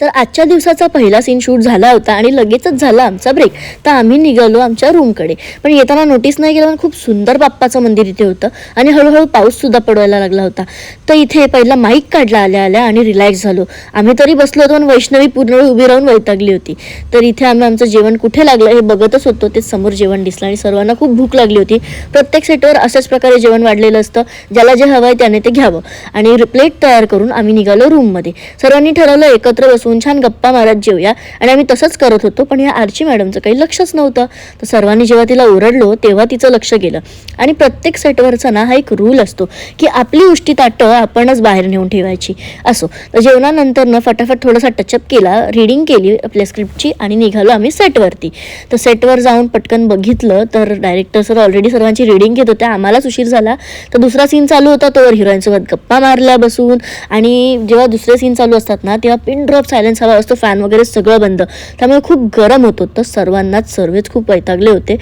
तर आजच्या दिवसाचा पहिला सीन शूट झाला होता आणि लगेचच झाला आमचा ब्रेक. तर आम्ही निघालो आमच्या रूमकडे. पण येताना नोटीस नाही केलं, पण खूप सुंदर बाप्पाचं मंदिर इथे होतं आणि हळूहळू पाऊससुद्धा पडायला लागला होता. तर इथे पहिला माईक काढला आल्या आल्या आणि रिलॅक्स झालो. आम्ही तरी बसलो होतो, पण वैष्णवी पूर्ण उभी राहून वैतागली होती. तर इथे आम्ही आमचं जेवण कुठे लागलं हे बघतच होतो. ते समोर जेवण दिसलं आणि सर्वांना खूप भूक लागली होती. प्रत्येक सेटवर अशाच प्रकारे जेवण वाढलेलं असतं. ज्याला जे हवं आहे त्याने ते घ्यावं. आणि प्लेट तयार करून आम्ही निघालो रूममध्ये. सर्वांनी ठरवलं एकत्र बसून छान गप्पा मारत जेवूया आणि आम्ही तसंच करत होतो. पण या आरची मॅडमचं काही लक्षच नव्हतं. तर सर्वांनी जेव्हा तिला ओरडलो तेव्हा तिचं लक्ष गेलं. आणि प्रत्येक सेटवरचा ना हा एक रूल असतो की आपली उष्टी ताटं आपणच बाहेर नेऊन ठेवायची. असो, तर जेवणानंतर ना फटाफट थोडासा टचअप केला, रीडिंग केली आपल्या स्क्रिप्टची आणि निघालो आम्ही सेटवरती. तर सेटवर जाऊन पटकन बघितलं तर डायरेक्टर सर ऑलरेडी सर्वांची रीडिंग घेत होते. आम्हालाच उशीर झाला. तर दुसरा सीन चालू होता, तोवर हिरोईनसोबत गप्पा मारल्या बसून. आणि जेव्हा दुसरे सीन चालू असतात ना तेव्हा पिन ड्रॉप सायलेन्स हवा असतो, फॅन वगैरे सगळं बंद. त्यामुळे खूप गरम होत होतं. सर्वांनाच सर्वच खूप वैतागले होते.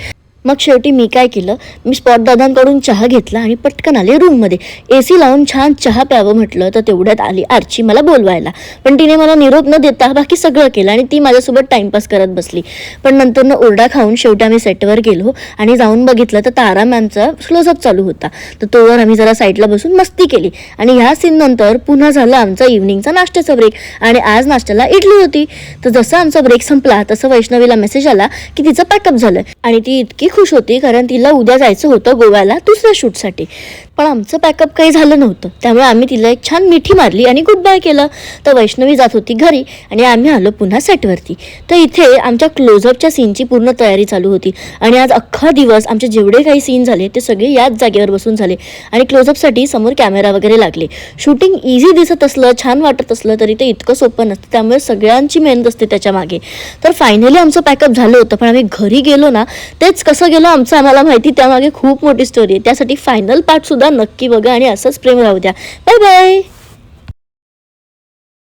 मग शेवटी मी काय केलं, मी स्पॉट दादांकडून चहा घेतला आणि पटकन आले रूममध्ये. AC लावून छान चहा प्यावं म्हटलं तर तेवढ्यात आली आरची मला बोलवायला. पण तिने मला निरोप न देता बाकी सगळं केलं आणि ती माझ्यासोबत टाइमपास करत बसली. पण नंतर ओरडा खाऊन शेवटी आम्ही सेटवर गेलो आणि जाऊन बघितलं तर तारा मॅमचा क्लोजअप चालू होता. तर तोवर आम्ही जरा साईडला बसून मस्ती केली. आणि ह्या सीन नंतर पुन्हा झालं आमचा इव्हनिंगचा नाश्त्याचा ब्रेक आणि आज नाश्त्याला इडली होती. तर जसा आमचा ब्रेक संपला तसं वैष्णवीला मेसेज आला की तिचं पॅकअप झालं आणि ती इतकी खुश होती कारण तिला उद्या जायचं होतं गोव्याला दुसऱ्या शूटसाठी. पण आमचं पॅकअप काही झालं नव्हतं. त्यामुळे आम्ही तिला एक छान मिठी मारली आणि गुड बाय केलं. तर वैष्णवी जात होती घरी आणि आम्ही आलो पुन्हा सेटवरती. तर इथे आमच्या क्लोजअपच्या सीनची पूर्ण तयारी चालू होती आणि आज अख्खा दिवस आमचे जेवढे काही सीन झाले ते सगळे याच जागेवर बसून झाले आणि क्लोजअपसाठी समोर कॅमेरा वगैरे लागले. शूटिंग इझी दिसत असलं, छान वाटत असलं तरी ते इतकं सोपं नसतं. त्यामुळे सगळ्यांची मेहनत असते त्याच्या मागे. तर फायनली आमचं पॅकअप झालं होतं. पण आम्ही घरी गेलो ना, तेच कसं गेलो आमचं आम्हाला माहिती. त्यामागे खूप मोठी स्टोरी आहे. त्यासाठी फायनल पार्ट सुद्धा नक्की बघा आणि असंच प्रेम राहू द्या. Bye bye.